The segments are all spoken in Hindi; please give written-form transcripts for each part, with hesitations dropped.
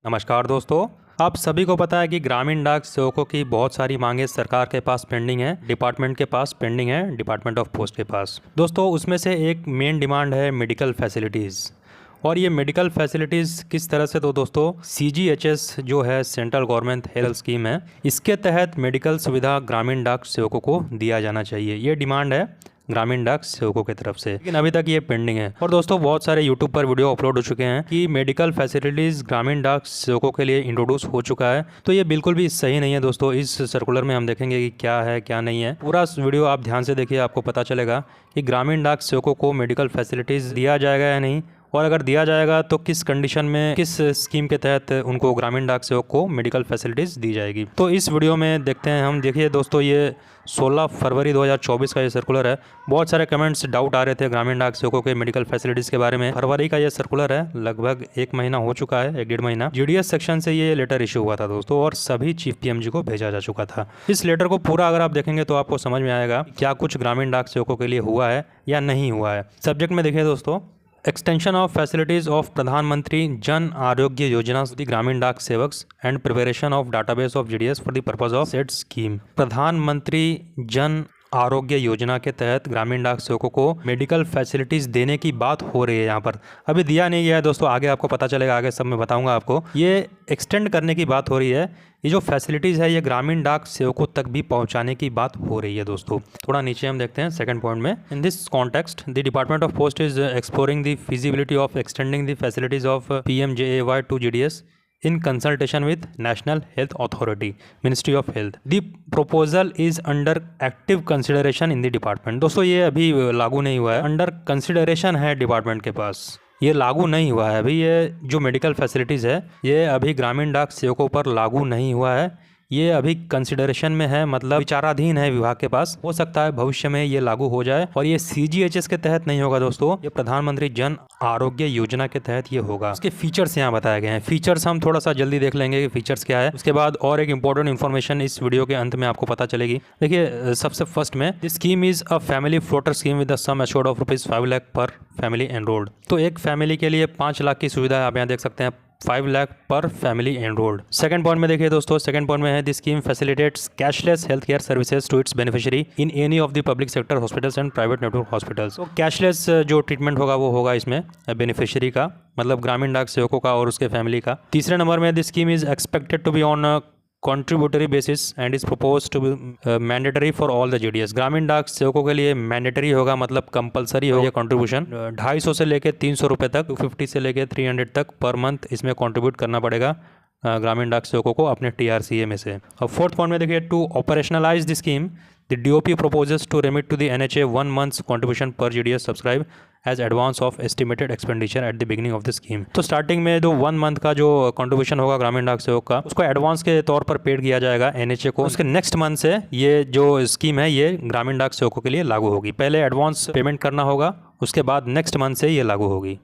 नमस्कार दोस्तों। आप सभी को पता है कि ग्रामीण डाक सेवकों की बहुत सारी मांगे सरकार के पास पेंडिंग है, डिपार्टमेंट के पास पेंडिंग है, डिपार्टमेंट ऑफ पोस्ट के पास। दोस्तों उसमें से एक मेन डिमांड है मेडिकल फैसिलिटीज़। और ये मेडिकल फैसिलिटीज़ किस तरह से, तो दोस्तों CGHS जो है सेंट्रल गवर्नमेंट हेल्थ स्कीम है, इसके तहत मेडिकल सुविधा ग्रामीण डाक सेवकों को दिया जाना चाहिए। ये डिमांड है ग्रामीण डाक सेवकों की तरफ से, लेकिन अभी तक ये पेंडिंग है। और दोस्तों बहुत सारे यूट्यूब पर वीडियो अपलोड हो चुके हैं कि मेडिकल फैसिलिटीज़ ग्रामीण डाक सेवकों के लिए इंट्रोड्यूस हो चुका है, तो ये बिल्कुल भी सही नहीं है दोस्तों। इस सर्कुलर में हम देखेंगे कि क्या है क्या नहीं है। पूरा वीडियो आप ध्यान से देखिए, आपको पता चलेगा कि ग्रामीण डाक सेवकों को मेडिकल फैसिलिटीज़ दिया जाएगा या नहीं, और अगर दिया जाएगा तो किस कंडीशन में, किस स्कीम के तहत उनको ग्रामीण डाक सेवक को मेडिकल फैसिलिटीज़ दी जाएगी। तो इस वीडियो में देखते हैं हम। देखिए दोस्तों, ये 16 फरवरी 2024 का ये सर्कुलर है। बहुत सारे कमेंट्स, डाउट आ रहे थे ग्रामीण डाक सेवकों के मेडिकल फैसिलिटीज़ के बारे में। फरवरी का ये सर्कुलर है, लगभग 1 महीना हो चुका है, 1-1.5 महीना। GDS सेक्शन से ये लेटर इशू हुआ था दोस्तों, और सभी चीफ PM जी को भेजा जा चुका था। इस लेटर को पूरा अगर आप देखेंगे तो आपको समझ में आएगा क्या कुछ ग्रामीण डाक सेवकों के लिए हुआ है या नहीं हुआ है। सब्जेक्ट में देखिए दोस्तों, एक्सटेंशन ऑफ फैसिलिटीज ऑफ प्रधानमंत्री जन आरोग्य योजना द ग्रामीण Dak sevaks and preparation of database of GDS for the purpose of set scheme. प्रधानमंत्री जन आरोग्य योजना के तहत ग्रामीण डाक सेवकों को मेडिकल फैसिलिटीज़ देने की बात हो रही है। यहाँ पर अभी दिया नहीं गया है दोस्तों, आगे आपको पता चलेगा, आगे सब मैं बताऊंगा आपको। ये एक्सटेंड करने की बात हो रही है। ये जो फैसिलिटीज़ है ये ग्रामीण डाक सेवकों तक भी पहुंचाने की बात हो रही है दोस्तों। थोड़ा नीचे हम देखते हैं सेकंड पॉइंट में। In this context the department of post is exploring the feasibility of extending the facilities of PMJAY to GDS in consultation with National Health Authority, Ministry of Health. The proposal is under active consideration in the department. दोस्तों ये अभी लागू नहीं हुआ है, अंडर कंसिडरेशन है डिपार्टमेंट के पास, ये लागू नहीं हुआ है अभी। ये जो मेडिकल फैसिलिटीज़ है ये अभी ग्रामीण डाक सेवकों पर लागू नहीं हुआ है, ये अभी कंसिडरेशन में है, मतलब विचाराधीन है विभाग के पास। हो सकता है भविष्य में ये लागू हो जाए, और ये CGHS के तहत नहीं होगा दोस्तों, ये प्रधानमंत्री जन आरोग्य योजना के तहत ये होगा। इसके फीचर्स यहाँ बताए गए हैं। फीचर्स हम थोड़ा सा जल्दी देख लेंगे कि फीचर्स क्या है, उसके बाद और एक इंपॉर्टेंट इन्फॉर्मेशन इस वीडियो के अंत में आपको पता चलेगी। देखिए सबसे फर्स्ट में, this scheme is a family floater scheme with the sum assured of ₹5 lakh पर फैमिली एनरोल्ड। तो एक फैमिली के लिए 5 लाख की सुविधा आप यहाँ देख सकते हैं, 5 लाख पर फैमिली एनरोल्ड। सेकंड पॉइंट में देखिए दोस्तों, सेकंड पॉइंट में है this scheme facilitates cashless health care services to its beneficiary in any of the public sector hospitals and private network hospitals. तो कैशलेस जो ट्रीटमेंट होगा वो होगा इसमें बेनिफिशियरी का, मतलब ग्रामीण डाक सेवकों का और उसके फैमिली का। तीसरे नंबर में this scheme is expected to be on contributory basis and is propose to be mandatory for all the GDS। Gramin डाक सेवकों के लिए मैंडेटरी होगा, मतलब कंपलसरी होगा कंट्रीब्यूशन। 250 से लेकर 300 रुपये तक, 250 से लेकर 300 तक पर मंथ इसमें कंट्रीब्यूट करना पड़ेगा ग्रामीण डाक सेवकों को अपने TRCA में से। और फोर्थ पॉइंट में देखिए, to operationalize the scheme the DOP proposes to remit to the NHA 1 month's contribution per GDS subscribe as advance of estimated expenditure at the beginning of the scheme। तो स्टार्टिंग में जो 1 मंथ का जो कंट्रीब्यूशन होगा ग्रामीण डाक सेवक का, उसको एडवांस के तौर पर पेड किया जाएगा NHA को। उसके नेक्स्ट मंथ से ये जो स्कीम है ये ग्रामीण डाक सेवकों के लिए लागू होगी। पहले एडवांस पेमेंट करना होगा, उसके बाद नेक्स्ट मंथ से ये लागू होगी।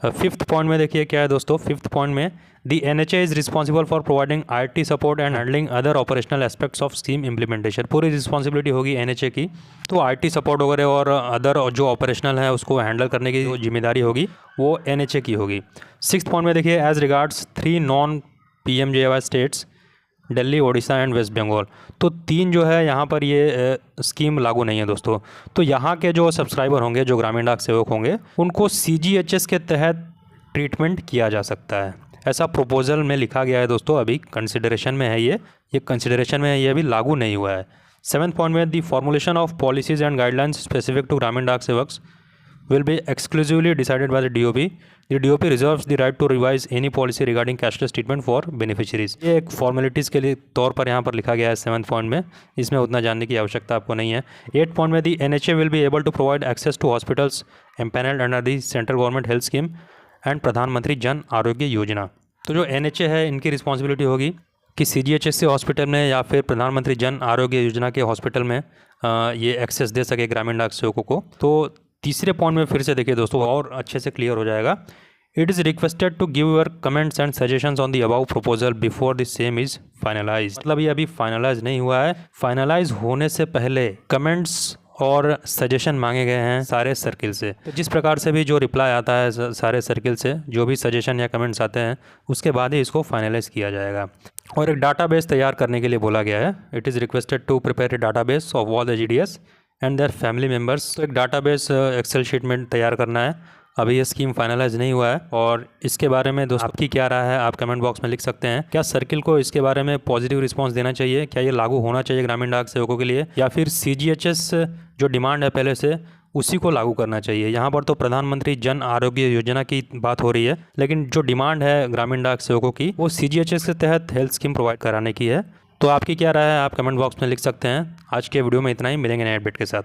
फिफ्थ पॉइंट में देखिए क्या है दोस्तों, फिफ्थ पॉइंट में the NHA is responsible for providing IT support and handling other operational aspects of scheme implementation. पूरी रिस्पॉन्सिबिलिटी होगी NHA की, तो IT सपोर्ट वगैरह और अदर जो ऑपरेशनल है उसको हैंडल करने की जो जिम्मेदारी होगी वो NHA की होगी। सिक्स्थ पॉइंट में देखिए, as regards 3 non PMJAY states Delhi, Odisha and West Bengal, तो 3 जो है यहाँ पर ये स्कीम लागू नहीं है दोस्तों। तो यहाँ के जो सब्सक्राइबर होंगे, जो ग्रामीण डाक सेवक होंगे, उनको CGHS के तहत ट्रीटमेंट किया जा सकता है, ऐसा प्रोपोजल में लिखा गया है दोस्तों। अभी कंसिडरेशन में है, ये कंसिडरेशन में है, ये अभी लागू नहीं हुआ है। 7th पॉइंट में, the formulation of policies and guidelines specific to Gramin Dak sevaks will be exclusively decided by the DOP. The DOP reserves the right to revise any policy regarding cashless treatment for beneficiaries। ये एक फॉर्मेलिटीज़ के लिए तौर पर यहाँ पर लिखा गया है 7th पॉइंट में, इसमें उतना जानने की आवश्यकता आपको नहीं है। 8th पॉइंट में, the NHA will be able to provide access to hospitals empaneled under the central government health scheme and प्रधानमंत्री जन आरोग्य योजना। तो जो NHA है इनकी रिस्पॉन्सिबिलिटी होगी कि CGHS से हॉस्पिटल में या फिर प्रधानमंत्री जन आरोग्य योजना के हॉस्पिटल में ये एक्सेस दे सके ग्रामीण डाक सेवकों को। तो तीसरे पॉइंट में फिर से देखिए दोस्तों, और अच्छे से क्लियर हो जाएगा। It is requested to give your comments and suggestions on the above proposal before the same is finalized. मतलब ये अभी फाइनलाइज नहीं हुआ है, फाइनलाइज होने से पहले कमेंट्स और सजेशन मांगे गए हैं सारे सर्किल से। तो जिस प्रकार से भी जो रिप्लाई आता है सारे सर्किल से, जो भी सजेशन या कमेंट्स आते हैं, उसके बाद ही इसको फाइनलाइज किया जाएगा। और एक डाटाबेस तैयार करने के लिए बोला गया है। It is requested to prepare a database of all the GDS and their family members. तो एक डाटाबेस एक्सेल शीट में तैयार करना है। अभी ये स्कीम फाइनलाइज नहीं हुआ है और इसके बारे में दोस्तों आपकी क्या राय है, आप कमेंट बॉक्स में लिख सकते हैं। क्या सर्किल को इसके बारे में पॉजिटिव रिस्पांस देना चाहिए? क्या ये लागू होना चाहिए ग्रामीण डाक सेवकों के लिए, या फिर CGHS जो डिमांड है पहले से उसी को लागू करना चाहिए? यहाँ पर तो प्रधानमंत्री जन आरोग्य योजना की बात हो रही है, लेकिन जो डिमांड है ग्रामीण डाक सेवकों की वो CGHS के तहत हेल्थ स्कीम प्रोवाइड कराने की है। तो आपकी क्या राय है, आप कमेंट बॉक्स में लिख सकते हैं। आज के वीडियो में इतना ही, मिलेंगे नए अपडेट के साथ।